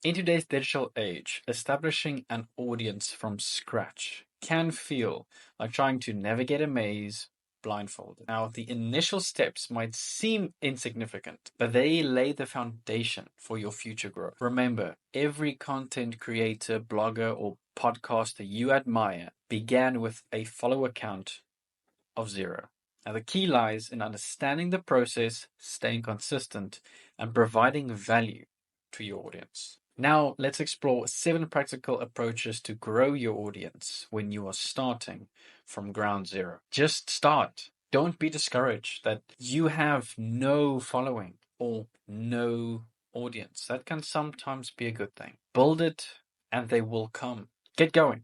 In today's digital age, establishing an audience from scratch can feel like trying to navigate a maze blindfolded. Now, the initial steps might seem insignificant, but they lay the foundation for your future growth. Remember, every content creator, blogger, or podcaster you admire began with a follower count of 0. Now, the key lies in understanding the process, staying consistent, and providing value to your audience. Now, let's explore 7 practical approaches to grow your audience when you are starting from ground zero. Just start. Don't be discouraged that you have no following or no audience. That can sometimes be a good thing. Build it and they will come. Get going.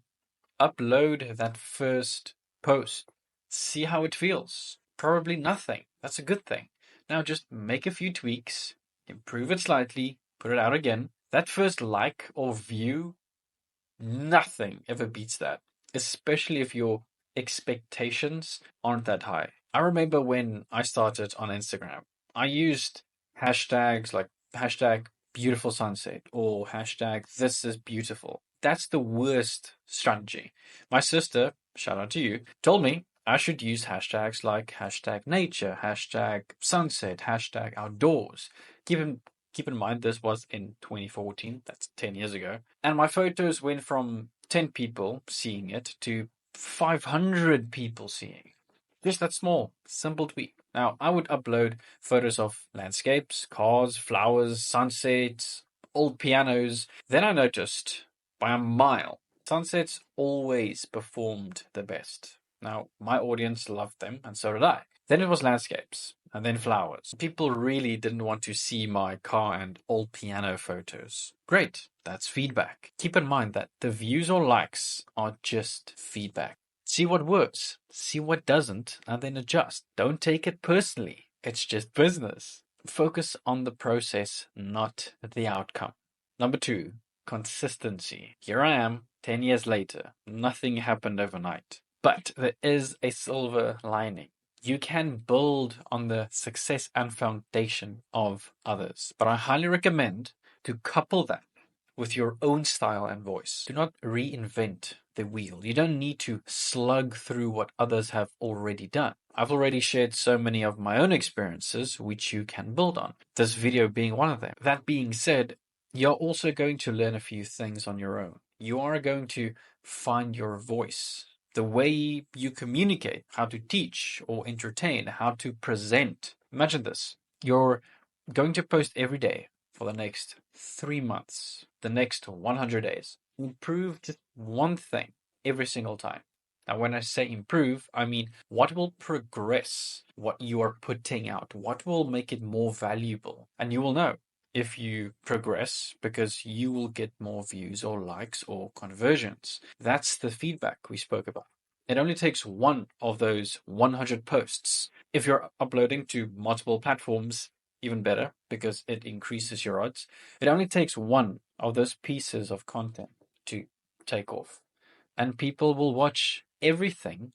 Upload that first post. See how it feels. Probably nothing. That's a good thing. Now just make a few tweaks, improve it slightly, put it out again. That first like or view, nothing ever beats that, especially if your expectations aren't that high. I remember when I started on Instagram, I used hashtags like hashtag beautiful sunset or hashtag this is beautiful. That's the worst strategy. My sister, shout out to you, told me I should use hashtags like hashtag nature, hashtag sunset, hashtag outdoors. Keep in mind this was in 2014, that's 10 years ago. And my photos went from 10 people seeing it to 500 people seeing it. Just that small, simple tweak. Now, I would upload photos of landscapes, cars, flowers, sunsets, old pianos. Then I noticed, by a mile, sunsets always performed the best. Now, my audience loved them, and so did I. Then it was landscapes, and then flowers. People really didn't want to see my car and old piano photos. Great, that's feedback. Keep in mind that the views or likes are just feedback. See what works, see what doesn't, and then adjust. Don't take it personally. It's just business. Focus on the process, not the outcome. Number 2, consistency. Here I am, 10 years later. Nothing happened overnight. But there is a silver lining. You can build on the success and foundation of others. But I highly recommend to couple that with your own style and voice. Do not reinvent the wheel. You don't need to slug through what others have already done. I've already shared so many of my own experiences which you can build on, this video being one of them. That being said, you're also going to learn a few things on your own. You are going to find your voice, the way you communicate, how to teach or entertain, how to present. Imagine this. You're going to post every day for the next 3 months, the next 100 days. Improve just one thing every single time. Now, when I say improve, I mean what will progress what you are putting out, what will make it more valuable. And you will know if you progress because you will get more views or likes or conversions. That's the feedback we spoke about. It only takes one of those 100 posts. If you're uploading to multiple platforms, even better because it increases your odds. It only takes one of those pieces of content to take off, and people will watch everything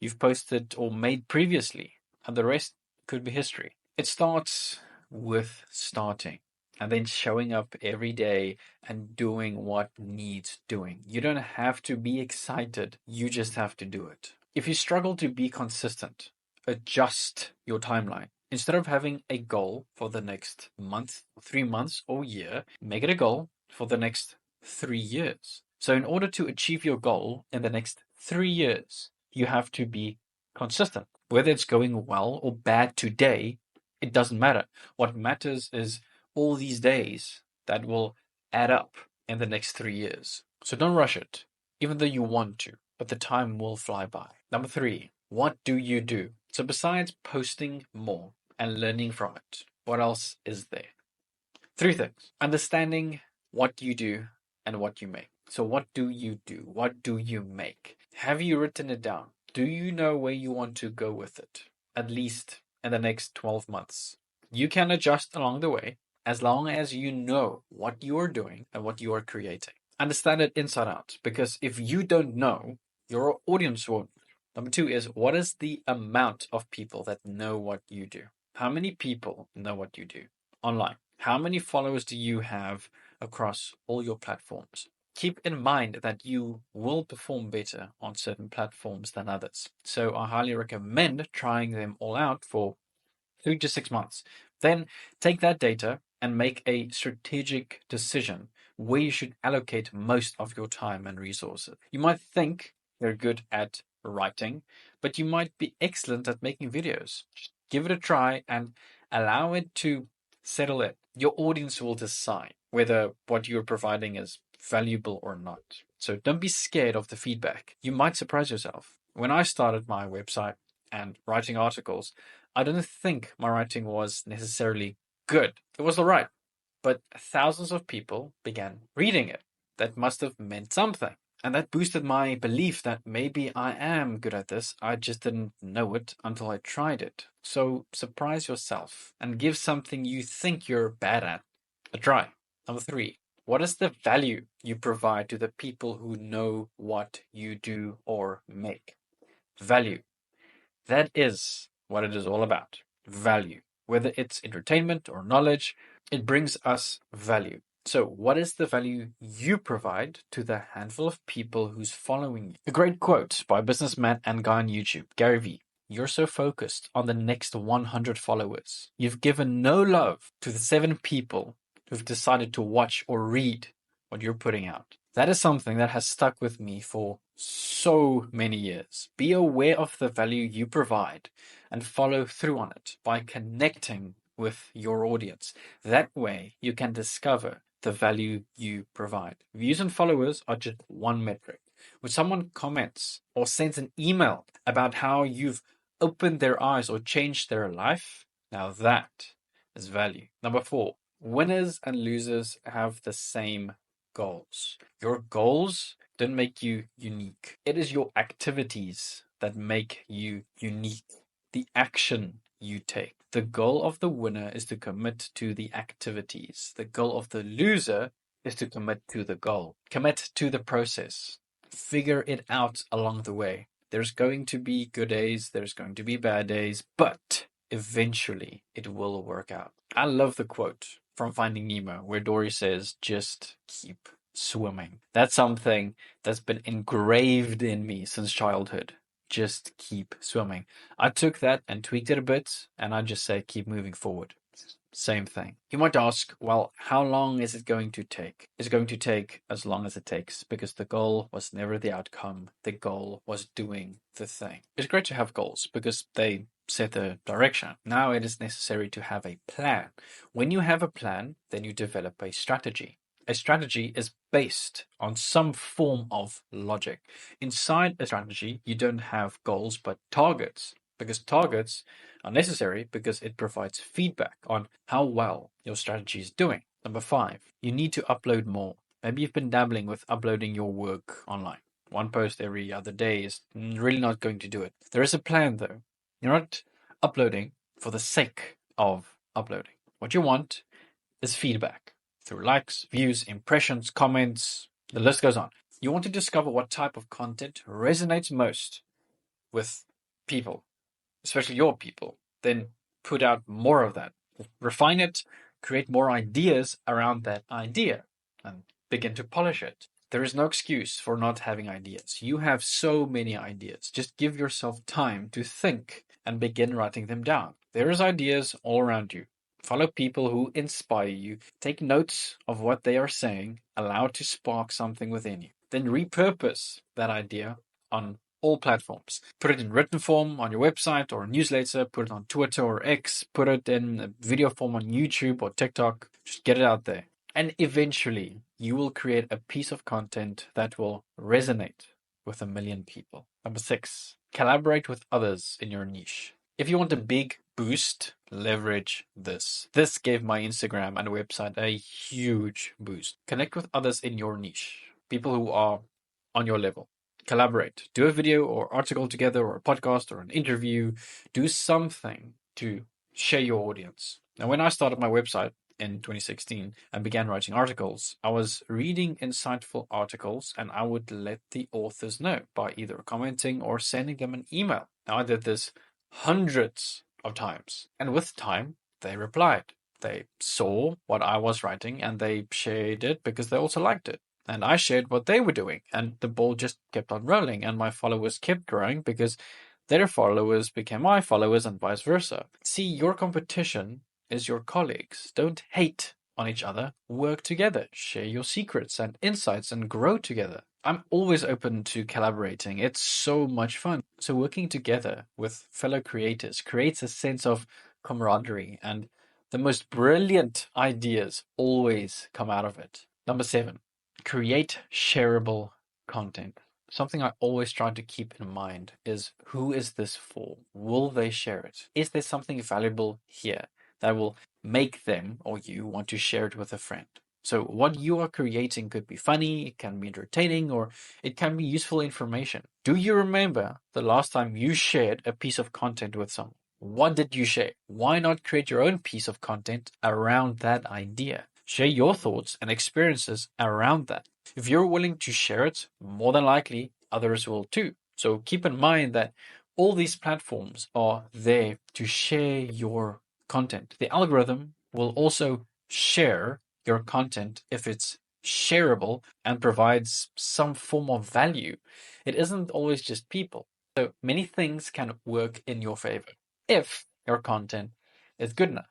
you've posted or made previously, and the rest could be history. It starts with starting and then showing up every day and doing what needs doing. You don't have to be excited, you just have to do it. If you struggle to be consistent, adjust your timeline. Instead of having a goal for the next month, 3 months, or year, make it a goal for the next 3 years. So, in order to achieve your goal in the next 3 years, you have to be consistent. Whether it's going well or bad today, it doesn't matter. What matters is all these days that will add up in the next 3 years. So, don't rush it, even though you want to, but the time will fly by. Number 3, what do you do? So, besides posting more and learning from it, what else is there? 3 things. Understanding what you do and what you make. So what do you do? What do you make? Have you written it down? Do you know where you want to go with it? At least in the next 12 months. You can adjust along the way as long as you know what you are doing and what you are creating. Understand it inside out, because if you don't know, your audience won't. Number 2 is, what is the amount of people that know what you do? How many people know what you do online? How many followers do you have across all your platforms. Keep in mind that you will perform better on certain platforms than others. So I highly recommend trying them all out for 3 to 6 months. Then take that data and make a strategic decision where you should allocate most of your time and resources. You might think you're good at writing, but you might be excellent at making videos. Just give it a try and allow it to settle in. Your audience will decide whether what you're providing is valuable or not. So don't be scared of the feedback. You might surprise yourself. When I started my website and writing articles, I don't think my writing was necessarily good. It was all right, but thousands of people began reading it. That must have meant something. And that boosted my belief that maybe I am good at this. I just didn't know it until I tried it. So surprise yourself and give something you think you're bad at a try. Number 3, what is the value you provide to the people who know what you do or make? Value. That is what it is all about. Value. Whether it's entertainment or knowledge, it brings us value. So, what is the value you provide to the handful of people who's following you? A great quote by businessman and guy on YouTube, Gary Vee. You're so focused on the next 100 followers. You've given no love to the 7 people who've decided to watch or read what you're putting out. That is something that has stuck with me for so many years. Be aware of the value you provide and follow through on it by connecting with your audience. That way, you can discover the value you provide. Views and followers are just one metric. When someone comments or sends an email about how you've opened their eyes or changed their life, now that is value. Number 4, winners and losers have the same goals. Your goals don't make you unique. It is your activities that make you unique. The action you take. The goal of the winner is to commit to the activities. The goal of the loser is to commit to the goal. Commit to the process. Figure it out along the way. There's going to be good days, there's going to be bad days, but eventually it will work out. I love the quote from Finding Nemo where Dory says, just keep swimming. That's something that's been engraved in me since childhood. Just keep swimming. I took that and tweaked it a bit, and I just say keep moving forward. Same thing. You might ask, well, how long is it going to take? It's going to take as long as it takes because the goal was never the outcome. The goal was doing the thing. It's great to have goals because they set the direction. Now it is necessary to have a plan. When you have a plan, then you develop a strategy. A strategy is based on some form of logic. Inside a strategy, you don't have goals but targets, because targets are necessary because it provides feedback on how well your strategy is doing. Number 5, you need to upload more. Maybe you've been dabbling with uploading your work online. One post every other day is really not going to do it. There is a plan though. You're not uploading for the sake of uploading. What you want is feedback through likes, views, impressions, comments, the list goes on. You want to discover what type of content resonates most with people, especially your people. Then put out more of that. Refine it, create more ideas around that idea, and begin to polish it. There is no excuse for not having ideas. You have so many ideas. Just give yourself time to think and begin writing them down. There is ideas all around you. Follow people who inspire you. Take notes of what they are saying. Allow it to spark something within you. Then repurpose that idea on all platforms. Put it in written form on your website or a newsletter. Put it on Twitter or X. Put it in a video form on YouTube or TikTok. Just get it out there. And eventually, you will create a piece of content that will resonate with 1 million people. Number 6, collaborate with others in your niche. If you want a big boost, leverage this. This gave my Instagram and website a huge boost. Connect with others in your niche, people who are on your level. Collaborate. Do a video or article together or a podcast or an interview. Do something to share your audience. Now, when I started my website in 2016 and began writing articles, I was reading insightful articles and I would let the authors know by either commenting or sending them an email. Now, I did this hundreds of times, and with time, they replied. They saw what I was writing and they shared it because they also liked it. And I shared what they were doing, and the ball just kept on rolling, and my followers kept growing because their followers became my followers and vice versa. See, your competition is your colleagues. Don't hate on each other. Work together. Share your secrets and insights and grow together. I'm always open to collaborating. It's so much fun. So working together with fellow creators creates a sense of camaraderie, and the most brilliant ideas always come out of it. Number 7, create shareable content. Something I always try to keep in mind is, who is this for? Will they share it? Is there something valuable here that will make them or you want to share it with a friend? So what you are creating could be funny, it can be entertaining, or it can be useful information. Do you remember the last time you shared a piece of content with someone? What did you share? Why not create your own piece of content around that idea? Share your thoughts and experiences around that. If you're willing to share it, more than likely others will too. So keep in mind that all these platforms are there to share your content. The algorithm will also share your content if it's shareable and provides some form of value. It isn't always just people. So many things can work in your favor if your content is good enough.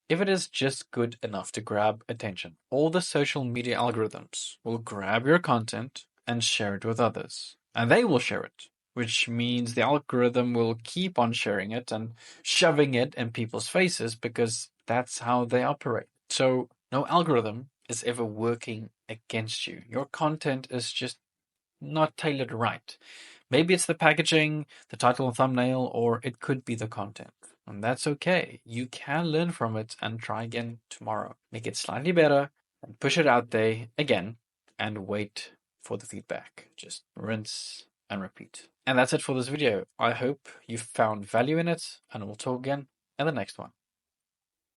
If it is just good enough to grab attention, all the social media algorithms will grab your content and share it with others. And they will share it, which means the algorithm will keep on sharing it and shoving it in people's faces because that's how they operate. So, no algorithm is ever working against you. Your content is just not tailored right. Maybe it's the packaging, the title and thumbnail, or it could be the content. And that's okay. You can learn from it and try again tomorrow. Make it slightly better and push it out there again and wait for the feedback. Just rinse and repeat. And that's it for this video. I hope you found value in it, and we'll talk again in the next one.